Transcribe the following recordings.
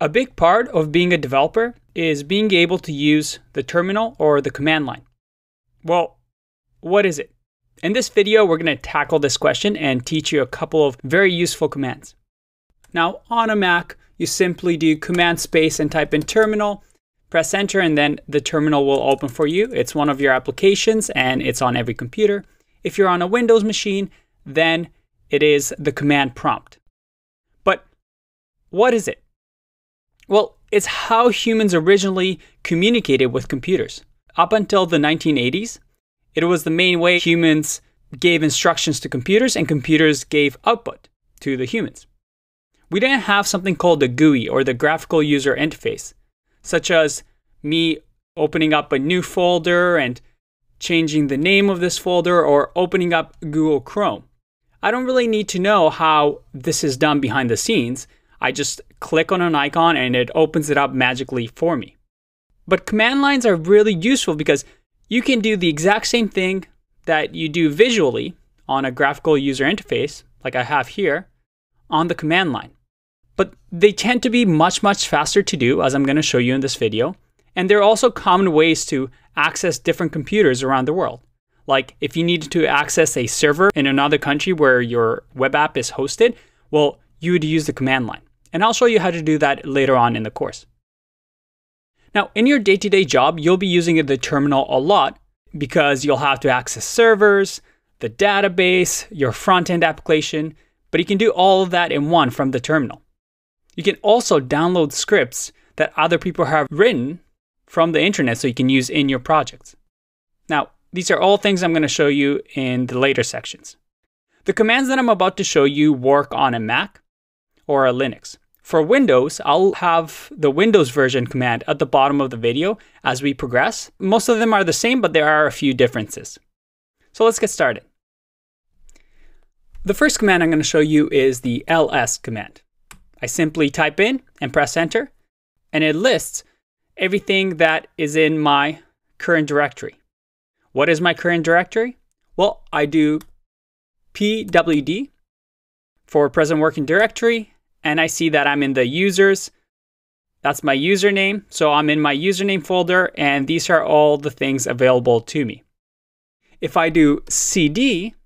A big part of being a developer is being able to use the terminal or the command line. Well, what is it? In this video, we're going to tackle this question and teach you a couple of very useful commands. Now, on a Mac, you simply do command space and type in terminal, press enter, and then the terminal will open for you. It's one of your applications and it's on every computer. If you're on a Windows machine, then it is the command prompt. But what is it? Well, it's how humans originally communicated with computers. Up until the 1980s, it was the main way humans gave instructions to computers and computers gave output to the humans. We didn't have something called the GUI or the graphical user interface, such as me opening up a new folder and changing the name of this folder or opening up Google Chrome. I don't really need to know how this is done behind the scenes. I just click on an icon and it opens it up magically for me. But command lines are really useful because you can do the exact same thing that you do visually on a graphical user interface, like I have here, on the command line. But they tend to be much faster to do, as I'm going to show you in this video. And there are also common ways to access different computers around the world. Like if you needed to access a server in another country where your web app is hosted, well, you would use the command line. And I'll show you how to do that later on in the course. Now, in your day-to-day job, you'll be using the terminal a lot because you'll have to access servers, the database, your front-end application, but you can do all of that in one from the terminal. You can also download scripts that other people have written from the internet so you can use in your projects. Now, these are all things I'm going to show you in the later sections. The commands that I'm about to show you work on a Mac or a Linux. For Windows, I'll have the Windows version command at the bottom of the video as we progress. Most of them are the same, but there are a few differences. So let's get started. The first command I'm going to show you is the ls command. I simply type in and press enter, and it lists everything that is in my current directory. What is my current directory? Well, I do pwd for present working directory, and I see that I'm in the users. That's my username. So I'm in my username folder, and these are all the things available to me. If I do cd,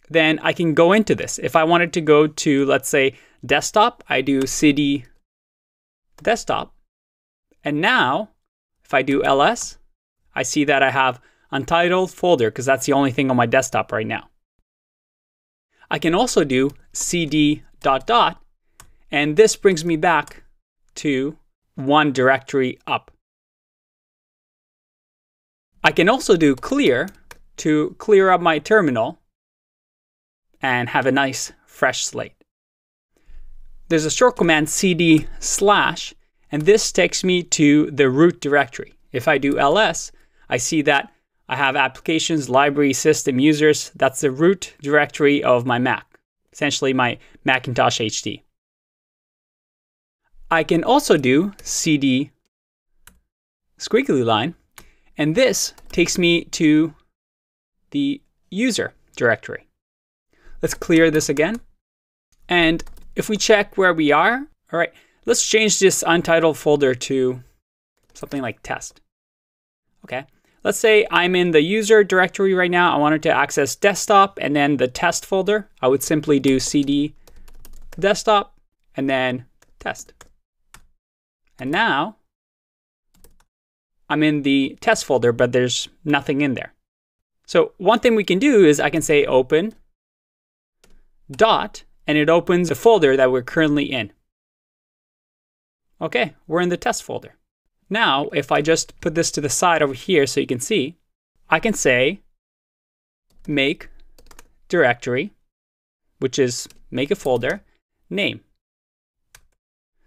then I can go into this. If I wanted to go to, let's say, desktop, I do cd desktop. And now, if I do ls, I see that I have untitled folder because that's the only thing on my desktop right now. I can also do cd ... and this brings me back to one directory up. I can also do clear to clear up my terminal and have a nice fresh slate. There's a short command cd/, and this takes me to the root directory. If I do ls, I see that I have applications, library, system, users. That's the root directory of my Mac, essentially my Macintosh HD. I can also do cd squiggly line, and this takes me to the user directory. Let's clear this again. And if we check where we are, all right, let's change this untitled folder to something like test. Okay, let's say I'm in the user directory right now. I wanted to access desktop and then the test folder. I would simply do cd desktop and then test. And now I'm in the test folder, but there's nothing in there. So one thing we can do is I can say open dot, and it opens the folder that we're currently in. Okay, we're in the test folder. Now, if I just put this to the side over here so you can see, I can say make directory, which is make a folder, name.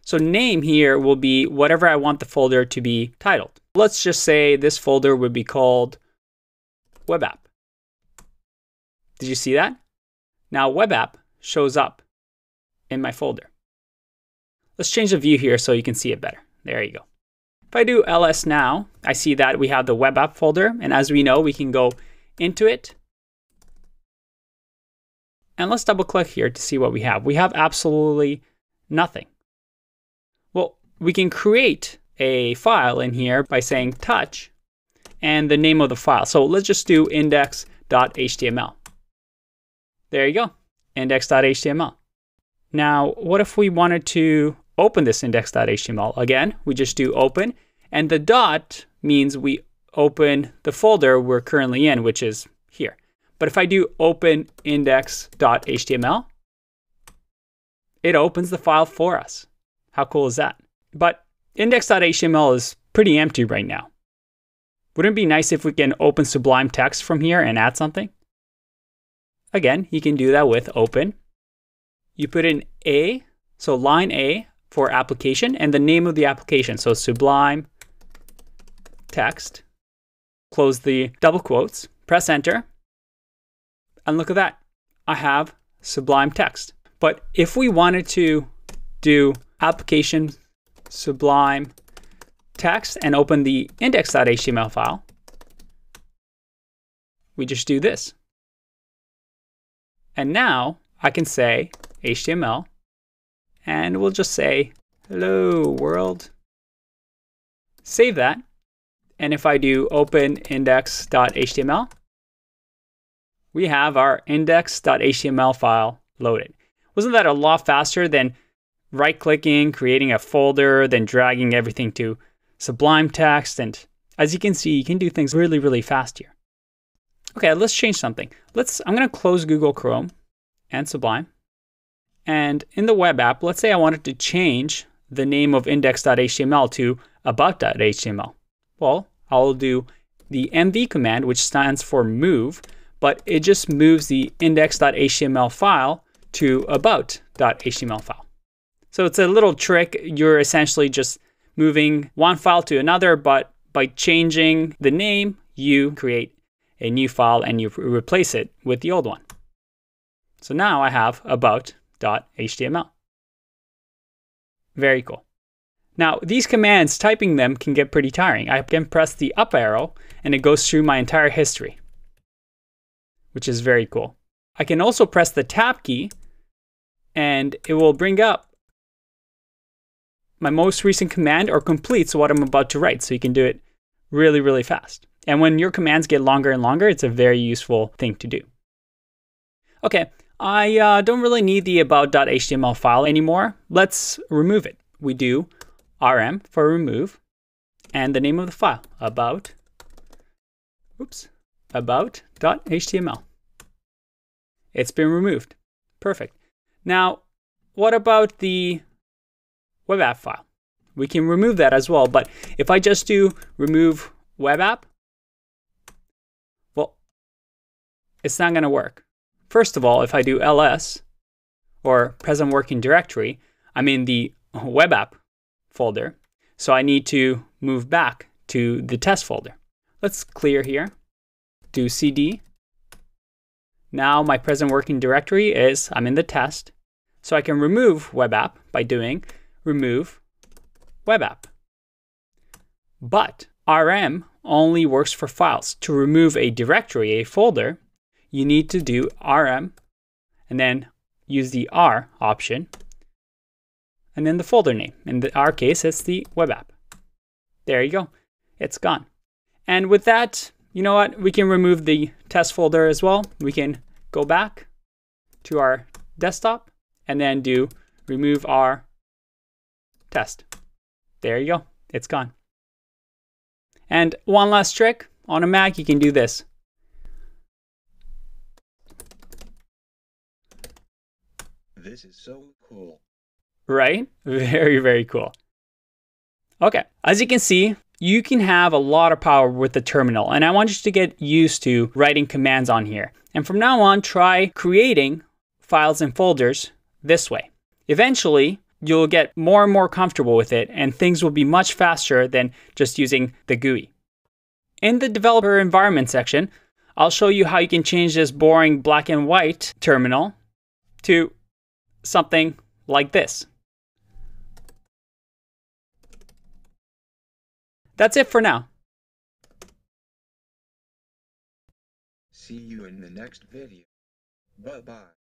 So name here will be whatever I want the folder to be titled. Let's just say this folder would be called web app. Did you see that? Now web app shows up in my folder. Let's change the view here so you can see it better. There you go. If I do ls now, I see that we have the web app folder, and as we know, we can go into it. And let's double click here to see what we have. We have absolutely nothing. Well, we can create a file in here by saying touch and the name of the file. So let's just do index.html. There you go, index.html. Now, what if we wanted to open this index.html? Again, we just do open, and the dot means we open the folder we're currently in, which is here. But if I do open index.html, it opens the file for us. How cool is that? But index.html is pretty empty right now. Wouldn't it be nice if we can open Sublime Text from here and add something? Again, you can do that with open. You put in A, so line A for application, and the name of the application. So Sublime Text. Close the double quotes, press enter, and look at that. I have Sublime Text. But if we wanted to do application Sublime Text and open the index.html file, we just do this. And now I can say HTML, and we'll just say, hello world. Save that. And if I do open index.html, we have our index.html file loaded. Wasn't that a lot faster than right-clicking, creating a folder, then dragging everything to Sublime Text? And as you can see, you can do things really, really fast here. Okay, let's change something. I'm going to close Google Chrome and Sublime. And in the web app, let's say I wanted to change the name of index.html to about.html. Well, I'll do the mv command, which stands for move, but it just moves the index.html file to about.html file. So it's a little trick. You're essentially just moving one file to another, but by changing the name, you create a new file and you replace it with the old one. So now I have about.html. Very cool. Now, these commands, typing them can get pretty tiring. I can press the up arrow and it goes through my entire history, which is very cool. I can also press the tab key and it will bring up my most recent command or completes what I'm about to write. So you can do it really, really fast. And when your commands get longer and longer, it's a very useful thing to do. Okay, I don't really need the about.html file anymore. Let's remove it. We do rm for remove and the name of the file, about.html. It's been removed. Perfect. Now, what about the web app file? We can remove that as well, but if I just do remove web app, well, it's not going to work. First of all, if I do ls or present working directory, I'm in the web app folder, so I need to move back to the test folder. Let's clear here, do cd. Now my present working directory is, I'm in the test, so I can remove web app by doing remove web app. But rm only works for files. To remove a directory, a folder, you need to do rm and then use the R option and then the folder name. In our case, it's the web app. There you go. It's gone. And with that, you know what? We can remove the test folder as well. We can go back to our desktop and then do remove our test. There you go. It's gone. And one last trick. On a Mac, you can do this. This is so cool. Right? Very, very cool. Okay, as you can see, you can have a lot of power with the terminal, and I want you to get used to writing commands on here. And from now on, try creating files and folders this way. Eventually, you'll get more and more comfortable with it, and things will be much faster than just using the GUI. In the developer environment section, I'll show you how you can change this boring black and white terminal to something like this. That's it for now. See you in the next video. Bye-bye.